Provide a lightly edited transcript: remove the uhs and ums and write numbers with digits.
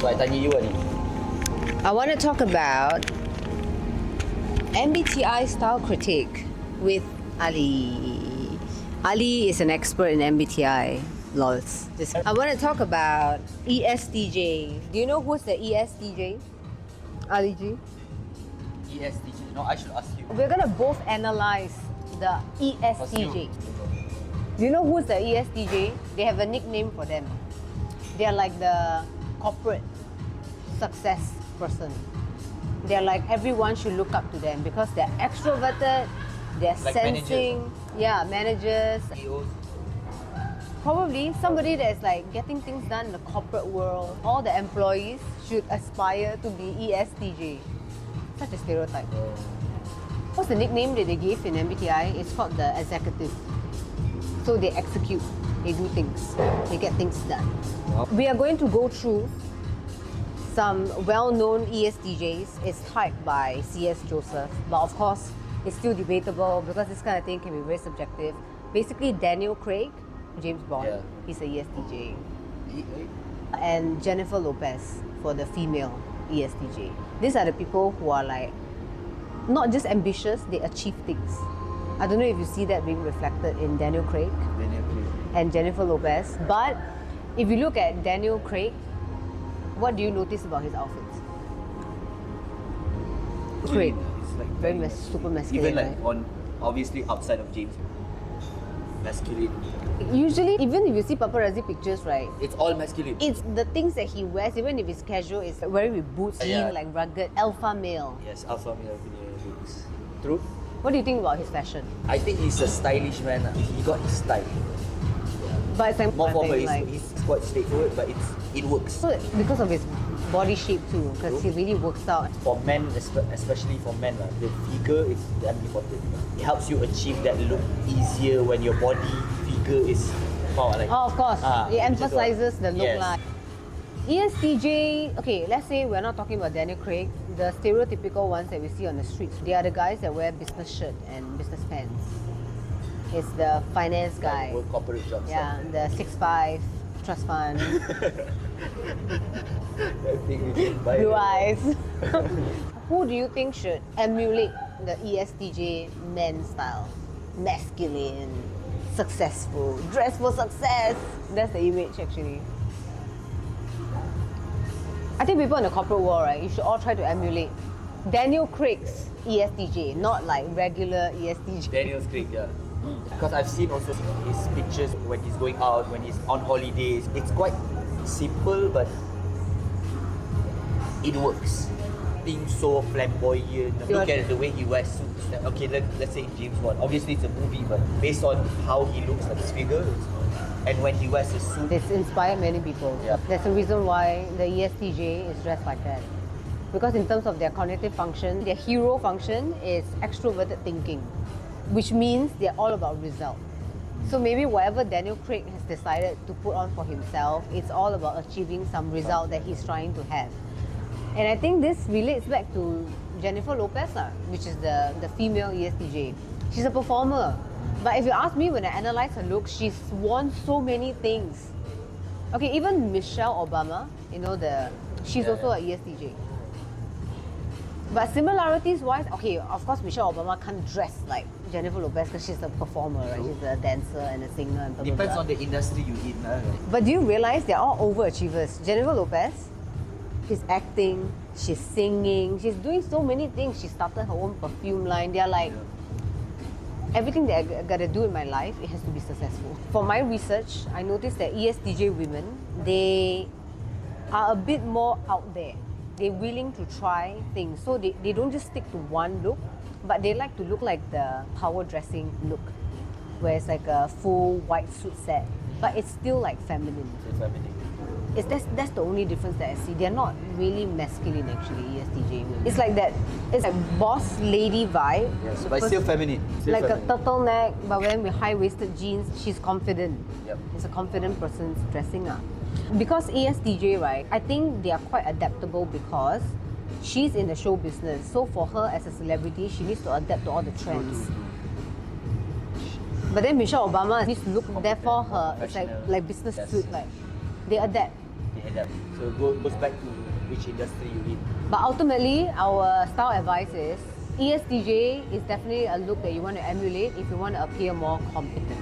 So I tanya you ni. I want to talk about MBTI Style Critique with Ali. Ali is an expert in MBTI. Lols. I want to talk about ESTJ. Do you know who's the ESTJ? Ali G? ESTJ. No, I should ask you. We're gonna both analyze the ESTJ. Do you know who's the ESTJ? They have a nickname for them. They are like the corporate success person. They're like everyone should look up to them because they're extroverted, they're Like sensing, managers. CEOs. Probably somebody that's like getting things done in the corporate world. All the employees should aspire to be ESTJ. Such a stereotype. What's the nickname that they give in MBTI? It's called the executive. So they execute, they do things, they get things done. We are going to go through some well-known ESTJs. It's typed by C.S. Joseph, but of course, it's still debatable because this kind of thing can be very subjective. Basically, Daniel Craig, James Bond, he's a ESTJ. And Jennifer Lopez for the female ESTJ. These are the people who are like, not just ambitious, they achieve things. I don't know if you see that being reflected in Daniel Craig and Jennifer Lopez, but if you look at Daniel Craig, what do you notice about his outfits? Craig, It's like very super masculine. even like right? on obviously outside of James, masculine. Usually, even if you see paparazzi pictures, right, It's all masculine. it's the things that he wears, even if it's casual, it's wearing with boots, Yeah. being like rugged, alpha male. Yes, alpha male punya looks. True. What do you think about his fashion? I think he's a stylish man. He got his style. But it's like, More formal. like He's quite straightforward, but it works. so because of his body shape too, because he really works out. For men, especially for men, the figure is damn important. It helps you achieve that look easier when your body figure is like. Oh, of course, it which is emphasizes the look Yes. like. ESTJ, okay, let's say we're not talking about Daniel Craig, the stereotypical ones that we see on the streets, they are the guys that wear business shirt and business pants. It's the finance guy. Work corporate jobs. Yeah, the 6'5", trust fund, I think we can buy blue it. eyes. Who do you think should emulate the ESTJ men style? Masculine, successful, dress for success. That's the image actually. I think people in the corporate world, right, you should all try to emulate Daniel Craig's ESTJ, not like regular ESTJ. Daniel's Craig, yeah. Because I've seen also his pictures when he's going out, when he's on holidays. It's quite simple, but it works. Being so flamboyant. Look at the way he wears suits. Okay, let's say James Bond. Obviously, it's a movie, but based on how he looks, like his figure, and when he wears a suit, It's inspired many people. Yeah. That's the reason why the ESTJ is dressed like that. Because in terms of their cognitive function, their hero function is extroverted thinking, which means they're all about result. So maybe whatever Daniel Craig has decided to put on for himself, it's all about achieving some result that he's trying to have. And I think this relates back to Jennifer Lopez, which is the female ESTJ. She's a performer. But if you ask me, when I analyze her look, she's worn so many things. Okay, even Michelle Obama, she's also a ESTJ. But similarities wise, okay, of course Michelle Obama can't dress like Jennifer Lopez because she's a performer, right? She's a dancer and a singer and blah, blah, depends blah. on the industry you in. Right? But do you realize they're all overachievers? Jennifer Lopez, she's acting, she's singing, she's doing so many things. She started her own perfume line. They're like, everything that I gotta do in my life, it has to be successful. For my research, I noticed that ESTJ women, they are a bit more out there. They're willing to try things. So they don't just stick to one look, but they like to look like the power dressing look, where it's like a full white suit set, but it's still like feminine. It's feminine. That's the only difference that I see. They're not really masculine actually, ESTJ women. It's like that, it's like boss lady vibe. Yes, but it's still feminine. Still Like feminine. a turtleneck, but wearing with high-waisted jeans, she's confident. Yep. It's a confident person's dressing up. Because ESTJ, right, I think they are quite adaptable because she's in the show business. So for her as a celebrity, she needs to adapt to all the trends. But then Michelle Obama needs to look, therefore her, it's like business Yes. suit, like they adapt. they adapt. So goes back to which industry you in. But ultimately, our style advice is ESTJ is definitely a look that you want to emulate if you want to appear more competent.